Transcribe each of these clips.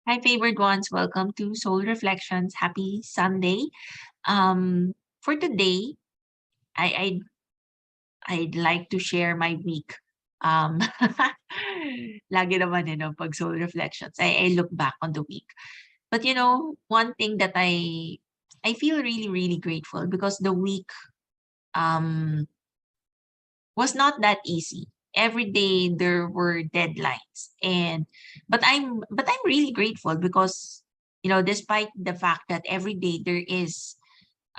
Hi, favored ones. Welcome to Soul Reflections. Happy Sunday. For today, I, I'd, I'd like to share my week. Um, lagi naman, pag Soul Reflections, I look back on the week. But, one thing that I feel really, really grateful because the week um, was not that easy. Every day there were deadlines, but I'm really grateful because despite the fact that every day there is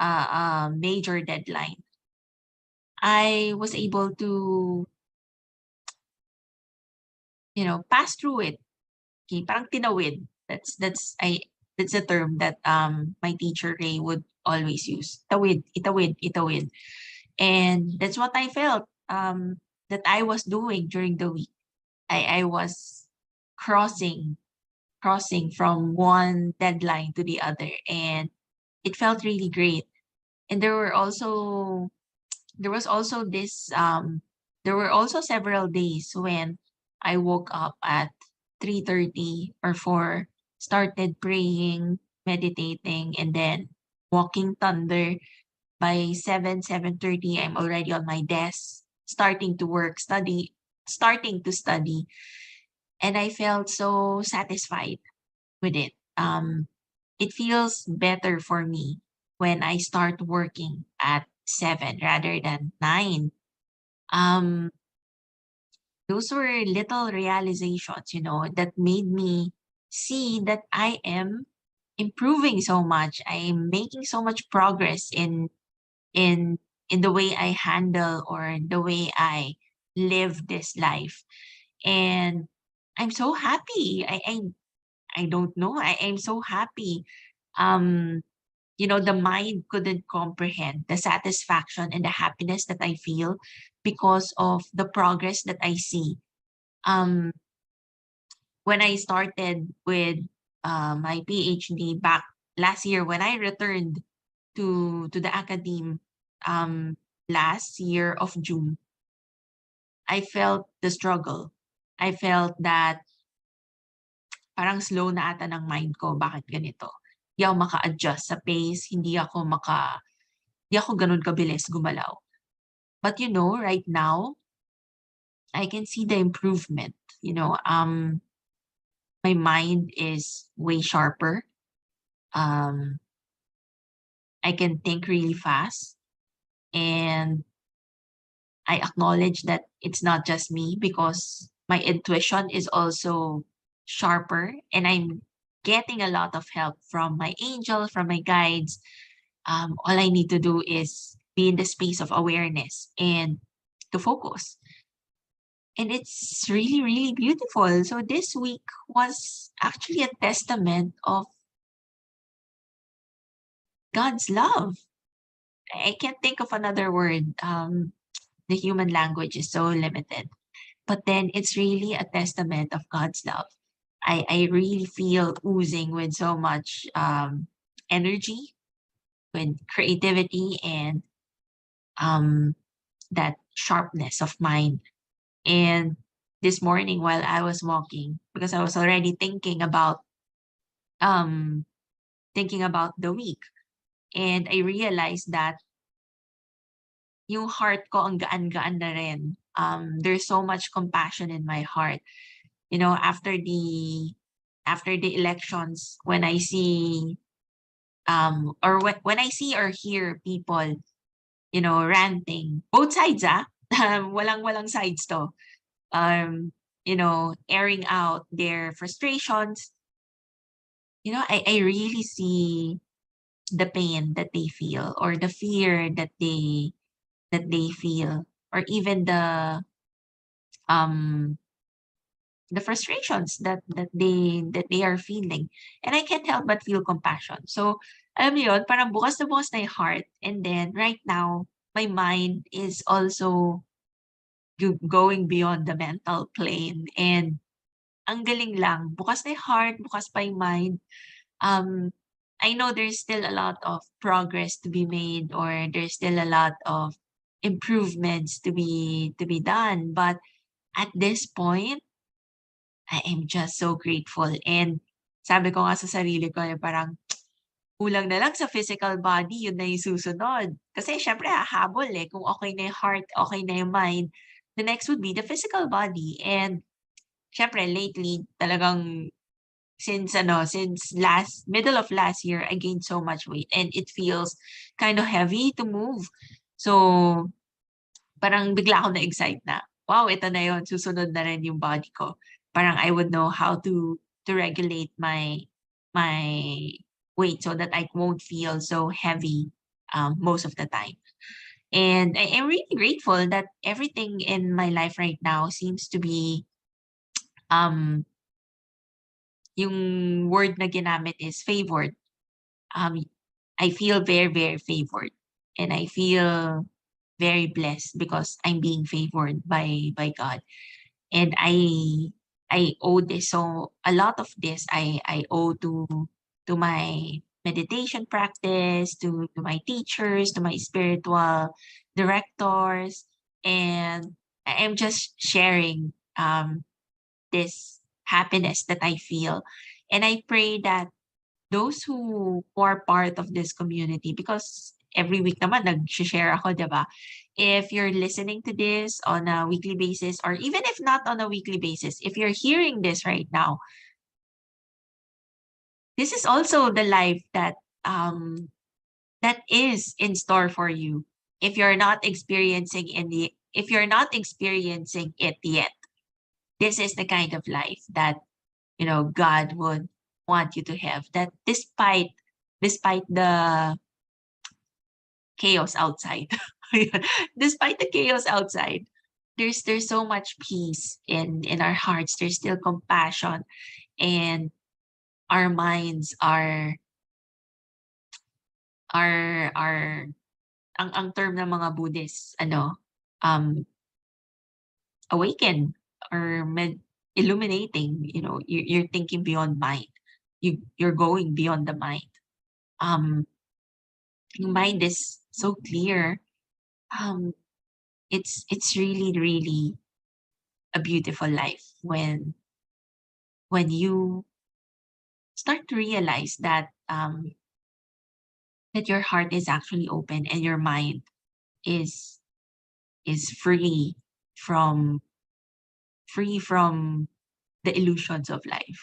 a major deadline, I was able to pass through it. Okay, parang tinawid. That's a term that my teacher Ray would always use. Tawid, itawid, itawid. And that's what I felt that I was doing during the week. I was crossing crossing from one deadline to the other, and it felt really great. And there was also this there were also several days when I woke up at 3:30 or 4, started praying, meditating, and then walking thunder. By 7:30, I'm already on my desk, starting to work, starting to study. And I felt so satisfied with it. It feels better for me when I start working at 7 rather than 9. Um, those were little realizations, that made me see that I am improving so much. I am making so much progress in in the way I handle or the way I live this life. And I'm so happy. I don't know. I am so happy. Um, the mind couldn't comprehend the satisfaction and the happiness that I feel because of the progress that I see. Um, when I started with my PhD back last year, when I returned to the academe um, last year of June, I felt the struggle. I felt that parang slow na ata ng mind ko, bakit ganito? Hindi ako maka-adjust sa pace, hindi ako gano'n kabilis gumalaw. But right now, I can see the improvement. My mind is way sharper. Um, I can think really fast, and I acknowledge that it's not just me because my intuition is also sharper, and I'm getting a lot of help from my angels, from my guides. All I need to do is be in the space of awareness and to focus. And it's really, really beautiful. So this week was actually a testament of God's love. I can't think of another word. The human language is so limited. But then it's really a testament of God's love. I really feel oozing with so much energy, with creativity, and um, that sharpness of mind. And this morning while I was walking, because I was already um, thinking about the week, and I realized that yung heart ko ang gaan-gaan na rin. There's so much compassion in my heart. After the elections, when I see or when I see or hear people, ranting, both sides, walang sides to. Airing out their frustrations. I really see the pain that they feel, or the fear that they feel, or even um the frustrations that they are feeling. And I can't help but feel compassion. So, alam mo yun, parang bukas na bukas na yung heart. And then right now, my mind is also going beyond the mental plane. And ang galing lang, bukas na yung heart, bukas pa yung mind. I know there's still a lot of progress to be made, or there's still a lot of improvements to be done. But at this point, I am just so grateful. And sabi ko nga sa sarili ko, parang kulang na lang sa physical body, yun na yung susunod. Kasi syempre hahabol kung okay na yung heart, okay na yung mind, the next would be the physical body. And syempre lately talagang since middle of last year, I gained so much weight and it feels kind of heavy to move. So parang bigla ako na-excite na, wow, ito na yun, susunod na rin yung body ko. Parang I would know how to regulate my weight so that I won't feel so heavy most of the time. And I am really grateful that everything in my life right now seems to be um yung word na ginamit is favored. Um I feel very, very favored. And I feel very blessed because I'm being favored by God. And I owe this, so a lot of this I owe to my meditation practice, to my teachers, to my spiritual directors, and I am just sharing this happiness that I feel. And I pray that those who are part of this community, because every week naman nag-share ako, 'di ba? If you're listening to this on a weekly basis, or even if not on a weekly basis, if you're hearing this right now, this is also the life that is in store for you. If you're not experiencing it yet, this is the kind of life that God would want you to have. That despite the chaos outside. Despite the chaos outside, there's so much peace in our hearts. There's still compassion, and our minds are ang term ng mga Buddhists, um awaken, or illuminating. You're thinking beyond mind. You're going beyond the mind. Yung mind is so clear. It's really, really a beautiful life when you start to realize that your heart is actually open and your mind is is free from the illusions of life.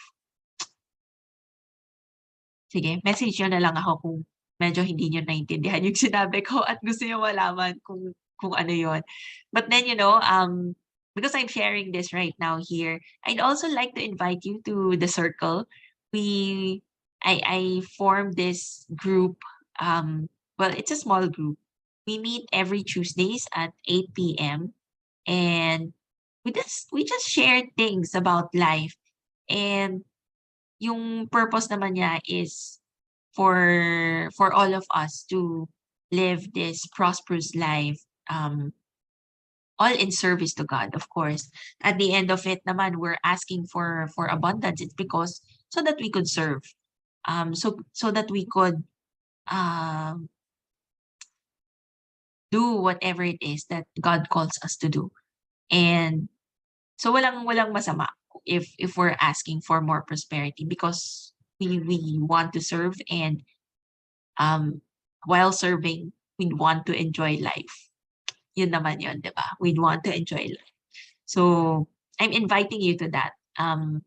Sige, message niyo na lang ako kung medyo hindi niyo naintindihan yung sinabi ko at gusto niyo malaman kung ano yon. But then, because I'm sharing this right now here, I'd also like to invite you to the circle. We I formed this group. Well, it's a small group. We meet every Tuesdays at 8 p.m. and we just share things about life. And yung purpose naman niya is for all of us to live this prosperous life, all in service to God, of course. At the end of it naman, we're asking for abundance. It's because so that we could serve, so that we could um, do whatever it is that God calls us to do. And so walang masama if we're asking for more prosperity, because we want to serve, and while serving, we want to enjoy life. Yun naman yun, di ba? We'd want to enjoy life. So, I'm inviting you to that. Ano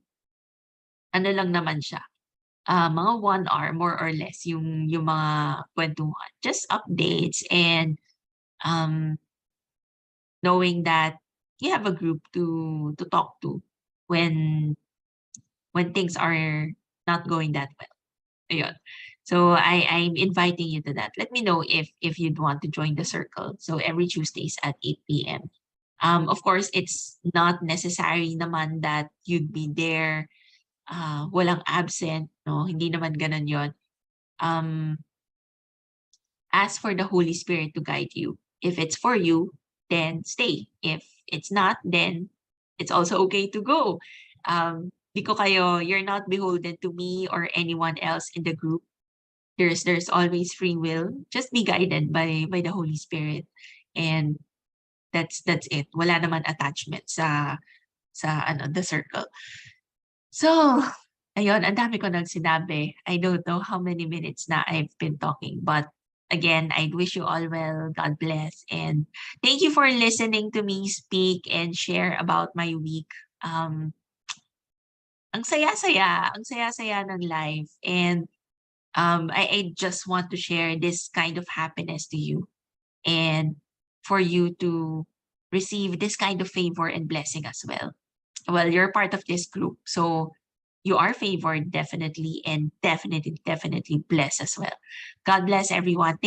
lang naman siya, mga 1 hour, more or less, yung mga kwentuhan. Just updates, and knowing that you have a group to talk to when things are not going that well. Ayun. So I'm inviting you to that. Let me know if you'd want to join the circle. So every Tuesdays at 8 p.m. Of course, it's not necessary naman that you'd be there, walang absent, no? Hindi naman ganun yon. Ask for the Holy Spirit to guide you. If it's for you, then stay. If it's not, then it's also okay to go. You're not beholden to me or anyone else in the group. There's always free will. Just be guided by the Holy Spirit. And that's it. Wala naman attachment sa the circle. So, Ayun, ang dami ko ng sinabi. I don't know how many minutes na I've been talking, but again, I wish you all well. God bless. And thank you for listening to me speak and share about my week. Um, ang saya-saya ng life. And I just want to share this kind of happiness to you and for you to receive this kind of favor and blessing as well. Well, you're part of this group. So you are favored definitely and definitely blessed as well. God bless everyone. Thank